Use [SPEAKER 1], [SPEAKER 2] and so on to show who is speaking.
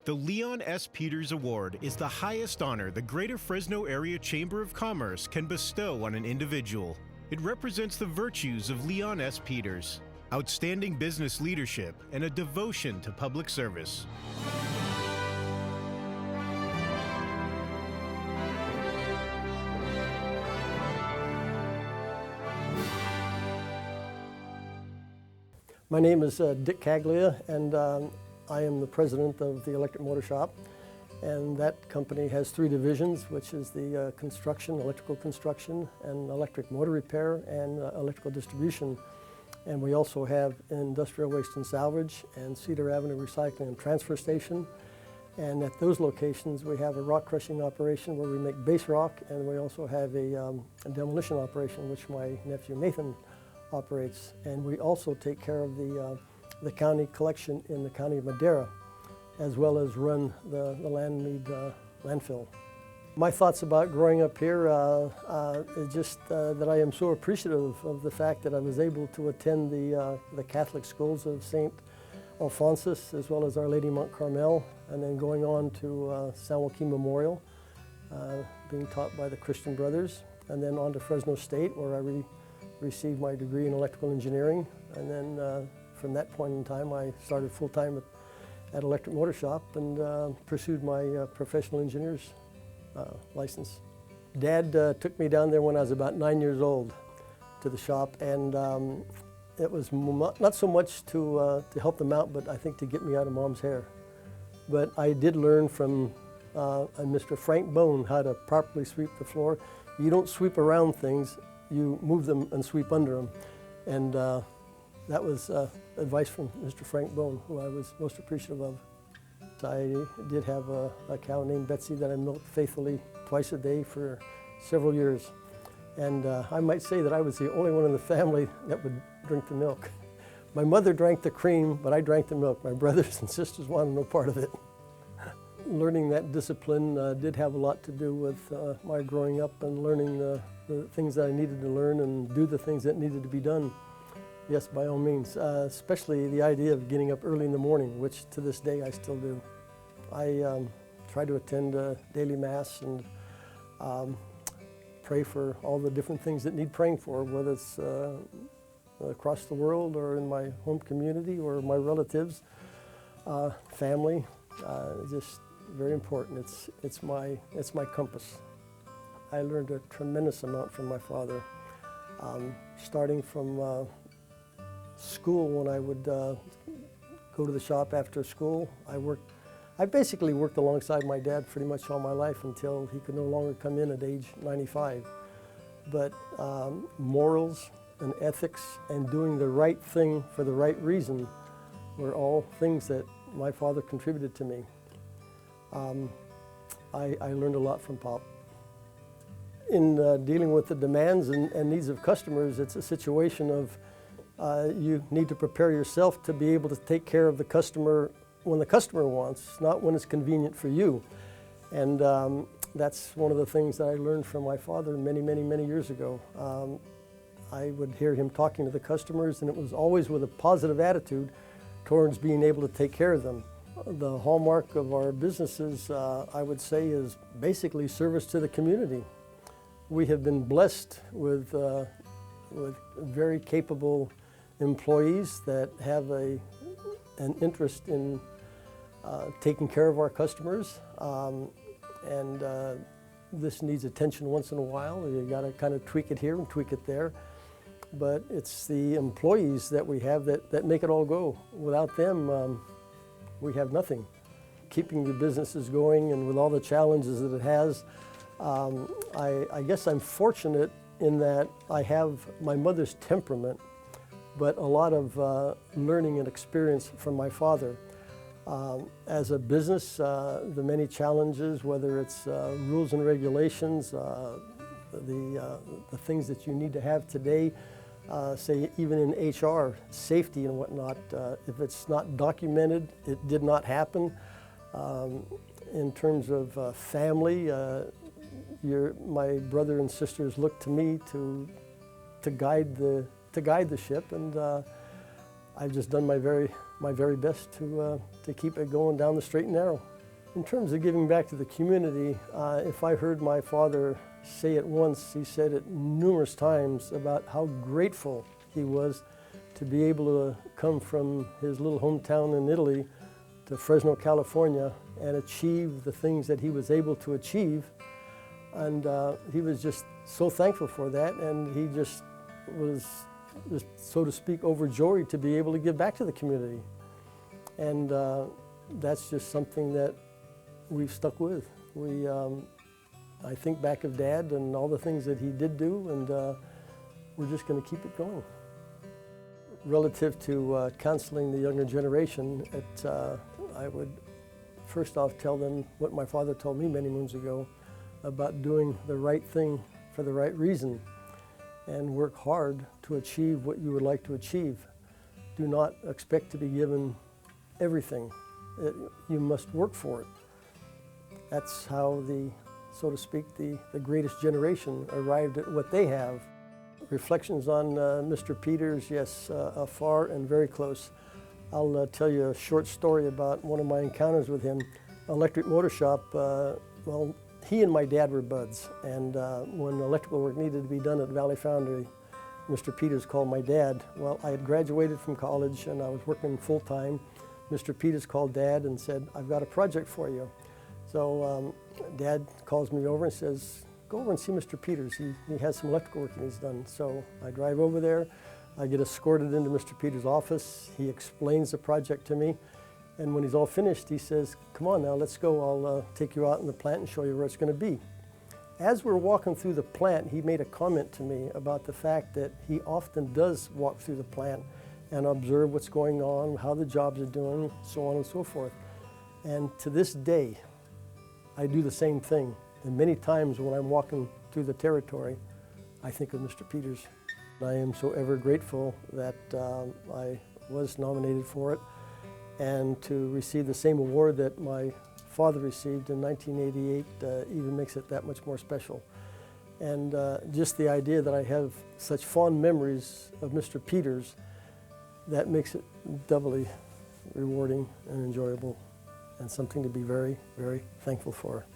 [SPEAKER 1] The Leon S. Peters Award is the highest honor the Greater Fresno Area Chamber of Commerce can bestow on an individual. It represents the virtues of Leon S. Peters, outstanding business leadership, and a devotion to public service.
[SPEAKER 2] My name is Dick Caglia, and I am the president of the Electric Motor Shop. And that company has three divisions, which is the construction, electrical construction, and electric motor repair, and electrical distribution. And we also have industrial waste and salvage, and Cedar Avenue recycling and transfer station. And at those locations, we have a rock crushing operation where we make base rock, and we also have a demolition operation, which my nephew Nathan operates. And we also take care of the county collection in the county of Madera, as well as run the Landmead landfill. My thoughts about growing up here is just that I am so appreciative of the fact that I was able to attend the Catholic schools of St. Alphonsus, as well as Our Lady Mount Carmel, and then going on to San Joaquin Memorial, being taught by the Christian Brothers, and then on to Fresno State, where I received my degree in electrical engineering. And then from that point in time, I started full-time at Electric Motor Shop and pursued my professional engineer's license. Dad took me down there when I was about 9 years old to the shop, and it was not so much to help them out, but I think to get me out of Mom's hair. But I did learn from Mr. Frank Bone how to properly sweep the floor. You don't sweep around things, you move them and sweep under them. And that was advice from Mr. Frank Bone, who I was most appreciative of. I did have a cow named Betsy that I milked faithfully twice a day for several years. And I might say that I was the only one in the family that would drink the milk. My mother drank the cream, but I drank the milk. My brothers and sisters wanted no part of it. Learning that discipline did have a lot to do with my growing up and learning the things that I needed to learn and do the things that needed to be done. Yes, by all means, especially the idea of getting up early in the morning, which to this day I still do. I try to attend daily mass and pray for all the different things that need praying for, whether it's across the world or in my home community or my relatives, family. Just very important. It's my compass. I learned a tremendous amount from my father, starting from school. When I would go to the shop after school, I basically worked alongside my dad pretty much all my life until he could no longer come in at age 95. But morals and ethics and doing the right thing for the right reason were all things that my father contributed to me. I learned a lot from Pop. In dealing with the demands and needs of customers, it's a situation of you need to prepare yourself to be able to take care of the customer when the customer wants, not when it's convenient for you. And that's one of the things that I learned from my father many, many, many years ago. I would hear him talking to the customers, and it was always with a positive attitude towards being able to take care of them. The hallmark of our businesses, I would say, is basically service to the community. We have been blessed with very capable employees that have an interest in taking care of our customers, and this needs attention once in a while. You got to kind of tweak it here and tweak it there, but it's the employees that we have that make it all go. Without them, we have nothing. Keeping the businesses going and with all the challenges that it has, I guess I'm fortunate in that I have my mother's temperament, but a lot of learning and experience from my father. As a business, the many challenges, whether it's rules and regulations, the things that you need to have today, say even in HR, safety and whatnot, if it's not documented, it did not happen. In terms of family, my brother and sisters look to me to guide the ship, and I've just done my very best to keep it going down the straight and narrow. In terms of giving back to the community, if I heard my father say it once, he said it numerous times about how grateful he was to be able to come from his little hometown in Italy to Fresno, California, and achieve the things that he was able to achieve. And he was just so thankful for that, and he just was, so to speak, overjoyed to be able to give back to the community. And that's just something that we've stuck with. I think back of Dad and all the things that he did do, and we're just going to keep it going. Relative to counseling the younger generation, I would first off tell them what my father told me many moons ago about doing the right thing for the right reason, and work hard to achieve what you would like to achieve. Do not expect to be given everything. You must work for it. That's how so to speak, the greatest generation arrived at what they have. Reflections on Mr. Peters, yes, far and very close. I'll tell you a short story about one of my encounters with him. Electric motor shop, well, he and my dad were buds, and when electrical work needed to be done at Valley Foundry, Mr. Peters called my dad. Well, I had graduated from college and I was working full-time. Mr. Peters called Dad and said, "I've got a project for you." So Dad calls me over and says, "Go over and see Mr. Peters. He has some electrical work that he's done." So I drive over there. I get escorted into Mr. Peters' office. He explains the project to me. And when he's all finished, he says, "Come on now, let's go. I'll take you out in the plant and show you where it's going to be." As we're walking through the plant, he made a comment to me about the fact that he often does walk through the plant and observe what's going on, how the jobs are doing, so on and so forth. And to this day, I do the same thing. And many times when I'm walking through the territory, I think of Mr. Peters. I am so ever grateful that I was nominated for it, and to receive the same award that my father received in 1988 even makes it that much more special. And just the idea that I have such fond memories of Mr. Peters, that makes it doubly rewarding and enjoyable, and something to be very, very thankful for.